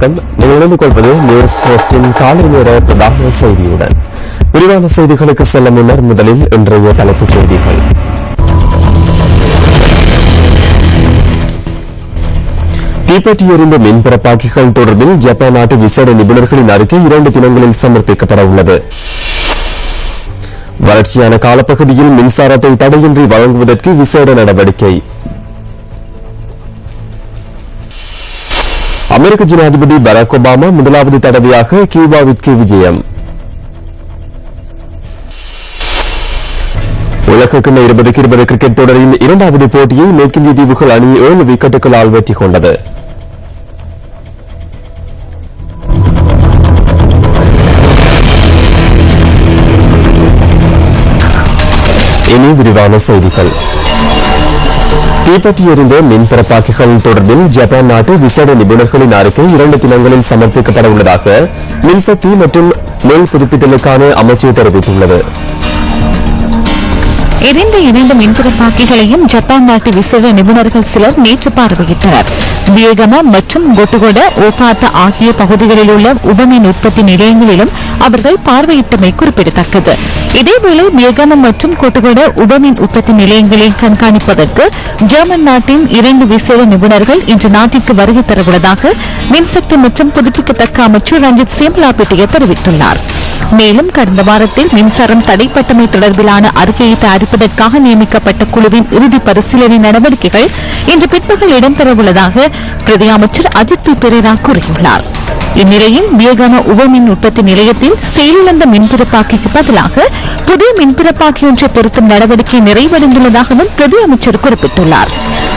வணக்கம். நீங்கள் இணைந்து கொள்வது நியூஸ் போஸ்டின் காலை நேர பிரதான செய்தியுடன். விரிவான செய்திகளுக்கு செல்ல முன்னர் முதலில் இன்றைய தலைப்புச் செய்திகள். தீப்பற்றி எறிந்த மின்பரப்பாக்கிகள் தொடர்பில் ஜப்பான் நாட்டு விசேட நிபுணர்களின் அறிக்கை 2 தினங்களில் சமர்ப்பிக்கப்பட உள்ளது. வறட்சியான காலப்பகுதியில் மின்சாரத்தை தடையின்றி வழங்குவதற்கு விசேட நடவடிக்கை. அமெரிக்க ஜனாதிபதி பராக் ஒபாமா முதலாவது தடவையாக கியூபாவிற்கு விஜயம். உலகக்கிண்ண 2020 கிரிக்கெட் தொடரின் 2வது போட்டியை மேற்கிந்திய தீவுகள் அணி 7 விக்கெட்டுகளால் வெற்றி கொண்டது. இனி விரிவான செய்திகள். தீப்பற்றி எறிந்த மின்பரப்பாக்கிகள் தொடர்பில் ஜப்பான் நாட்டு விசேட நிபுணர்களின் அறிக்கை 2 தினங்களில் சமர்ப்பிக்கப்பட உள்ளதாக மின்சக்தி மற்றும் மேல் புதுப்பித்தலுக்கான அமைச்சர் தெரிவித்துள்ளது. எரிந்த 2 மின்பரப்பாக்கிகளையும் ஜப்பான் நாட்டு விசேட நிபுணர்கள் சிலர் நேற்று பார்வையிட்டனர். வியகம மற்றும் கொட்டுகொட ஓபாத்த ஆகிய பகுதிகளில் உள்ள உபமின் உற்பத்தி நிலையங்களிலும் அவர்கள் பார்வையிட்டமை குறிப்பிடத்தக்கது. இதேவேளை வியகம மற்றும் கொட்டுகொட உபமின் உற்பத்தி நிலையங்களை கண்காணிப்பதற்கு ஜெர்மன் நாட்டின் 2 விசேட நிபுணர்கள் இன்று நாட்டிற்கு வருகை தரவுள்ளதாக மின்சக்தி மற்றும் புதுப்பிக்கத்தக்க அமைச்சர் ரஞ்சித் சிம்லாபிட்டிய தெரிவித்துள்ளார். மேலும் கடந்த வாரத்தில் மின்சாரம் தடைப்பட்டமை தொடர்பிலான அறிக்கையை தயாரிப்பதற்காக நியமிக்கப்பட்ட குழுவின் இறுதி பரிசீலனை நடவடிக்கைகள் இன்று பிற்பகல் இடம்பெறவுள்ளதாக பிரதி அமைச்சர் அஜித் பி பெரேரா கூறியுள்ளார். இந்நிலையில் வியகம உபமின் உற்பத்தி நிலையத்தில் செயலிழந்த மின்பிறப்பாக்கிக்கு பதிலாக புதிய மின்பிறப்பாக்கி ஒன்றை பொருத்தும் நடவடிக்கை நிறைவடைந்துள்ளதாகவும் பிரதி அமைச்சர் குறிப்பிட்டுள்ளார்.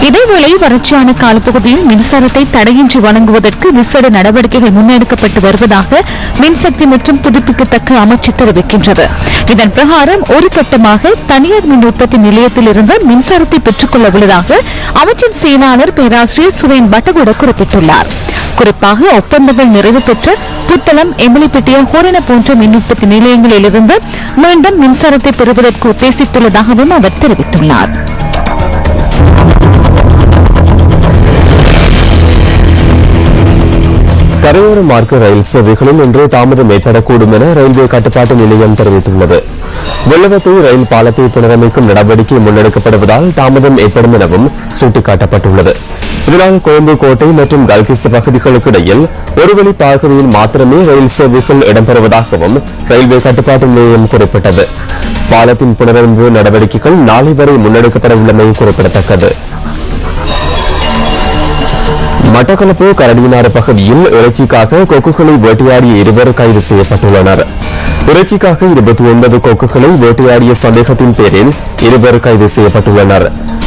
இதேவேளை வறட்சியான காலப்பகுதியில் மின்சாரத்தை தடையின்றி வழங்குவதற்கு விசேட நடவடிக்கைகள் முன்னெடுக்கப்பட்டு வருவதாக மின்சக்தி மற்றும் புதுப்பிக்கத்தக்க அமைச்சு தெரிவிக்கின்றது. இதன் பிரகாரம் ஒரு கட்டமாக தனியார் மின் உற்பத்தி நிலையத்தில் இருந்து மின்சாரத்தை பெற்றுக் கொள்ள உள்ளதாக அமைச்சின் செயலாளர் பேராசிரியர் சுரேன் பட்டகுட குறிப்பிட்டுள்ளார். குறிப்பாக ஒப்பந்தங்கள் நிறைவு பெற்ற புத்தளம், எமிலிப்பட்டிய, ஹோரண போன்ற மின் உற்பத்தி நிலையங்களிலிருந்து மீண்டும் மின்சாரத்தை பெறுவதற்கு உத்தேசித்துள்ளதாகவும் அவர் தெரிவித்துள்ளார். கரையோர மார்க்க ரயில் சேவைகளில் இன்று தாமதம் ஏற்படக்கூடும் என ரயில்வே கட்டுப்பாட்டு நிலையம் தெரிவித்துள்ளது. வெள்ளவத்தை ரயில் பாலத்தை புனரமைக்கும் நடவடிக்கை முன்னெடுக்கப்படுவதால் தாமதம் ஏற்படும் எனவும் சுட்டிக்காட்டப்பட்டுள்ளது. இதனால் கொழும்பு கோட்டை மற்றும் கல்கிஸ் பகுதிகளுக்கு இடையில் ஒருவழி பாதையில் மாத்திரமே ரயில் சேவைகள் இடம்பெறுவதாகவும் ரயில்வே கட்டுப்பாட்டு நிலையம் குறிப்பிட்டது. பாலத்தின் புனரமைப்பு நடவடிக்கைகள் நாளை வரை முன்னெடுக்கப்பட உள்ளமை குறிப்பிடத்தக்கது. மட்டக்களப்பு கரடியினாறு பகுதியில் இறைச்சிக்காக கொக்குகளை வேட்டையாடிய 2 கைது செய்யப்பட்டுள்ளனர். இறைச்சிக்காக 29 கொக்குகளை வேட்டையாடிய சந்தேகத்தின் பேரில் 2 கைது செய்யப்பட்டுள்ளனர்.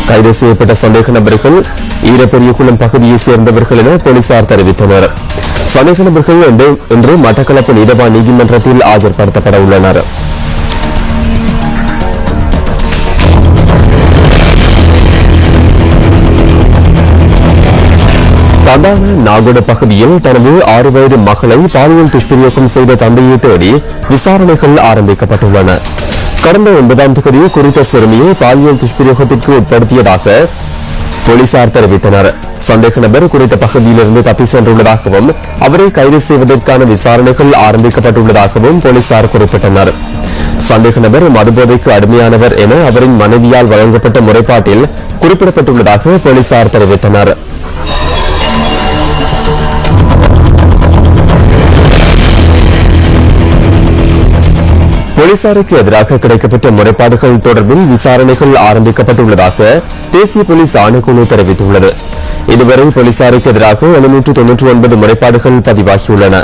கைது செய்யப்பட்ட சந்தேக நபர்கள் ஈரப்பெரியகுளம் பகுதியைச் சேர்ந்தவர்கள் என போலீசார் தெரிவித்தனர். சந்தேக நபர்கள் இன்று மட்டக்களப்பு நீதவான் நீதிமன்றத்தில் ஆஜர்படுத்தப்பட உள்ளனர். கந்தான நாகோட பகுதியில் தனது 6 வயது மகளை பாலியல் துஷ்பிரயோகம் செய்த தந்தையை தேடி விசாரணைகள் ஆரம்பிக்கப்பட்டுள்ளன. கடந்த 9ஆம் தேதி குறித்த சிறுமியை பாலியல் துஷ்பிரயோகத்திற்கு உட்படுத்தியதாக போலீசார் தெரிவித்தனர். சந்தேக நபர் குறித்த பகுதியிலிருந்து தப்பி சென்றுள்ளதாகவும் அவரை கைது செய்வதற்கான விசாரணைகள் ஆரம்பிக்கப்பட்டுள்ளதாகவும் போலீசார் குறிப்பிட்டனர். சந்தேக நபர் மதுபோதைக்கு அடிமையானவர் என அவரின் மனைவியால் வழங்கப்பட்ட முறைப்பாட்டில் குறிப்பிடப்பட்டுள்ளதாக போலீசார் தெரிவித்தனர். போலீசாருக்கு எதிராக கிடைக்கப்பட்ட முறைப்பாடுகள் தொடர்பில் விசாரணைகள் ஆரம்பிக்கப்பட்டுள்ளதாக தேசிய போலீஸ் ஆணைக்குழு தெரிவித்துள்ளது. இதுவரை போலீசாருக்கு எதிராக 799 முறைப்பாடுகள் பதிவாகியுள்ளன.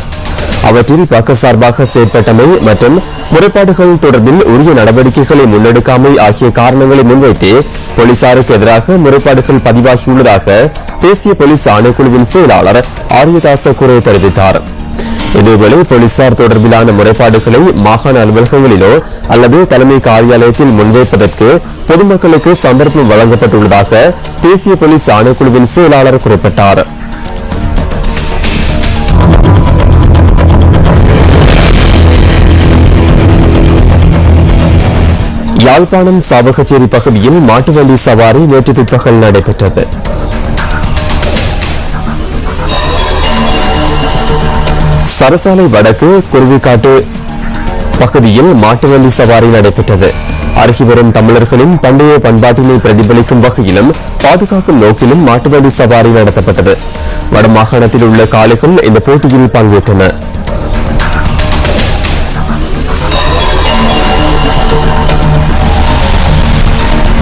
அவற்றில் பக்கசார்பாக செயற்பட்டமை மற்றும் முறைப்பாடுகள் தொடர்பில் உரிய நடவடிக்கைகளை முன்னெடுக்காமை ஆகிய காரணங்களை முன்வைத்தே போலீசாருக்கு எதிராக முறைப்பாடுகள் பதிவாகியுள்ளதாக தேசிய போலீஸ் ஆணைக்குழுவின் செயலாளர் ஆரியதாச குரே தெரிவித்தார். இதேவேளை போலீசார் தொடர்பிலான முறைப்பாடுகளை மாகாண அலுவலகங்களிலோ அல்லது தலைமை காரியாலயத்தில் முன்வைப்பதற்கு பொதுமக்களுக்கு சந்தர்ப்பம் வழங்கப்பட்டுள்ளதாக தேசிய போலீஸ் ஆணைக்குழுவின் செயலாளர் குறிப்பிட்டார். யாழ்ப்பாணம் சாவகச்சேரி பகுதியில் மாட்டுவண்டி சவாரி நேற்று பிற்பகல் நடைபெற்றது. சரசாலை வடக்கு குருவிக்காட்டு பகுதியில் மாட்டுவண்டி சவாரி நடைபெற்றது. அருகி வரும் தமிழர்களின் பண்டைய பண்பாட்டினை பிரதிபலிக்கும் வகையிலும் பாதுகாக்கும் நோக்கிலும் மாட்டுவண்டி சவாரி நடத்தப்பட்டது. வடமாகாணத்தில் உள்ள காளைகள் இந்த போட்டியில் பங்கேற்றன.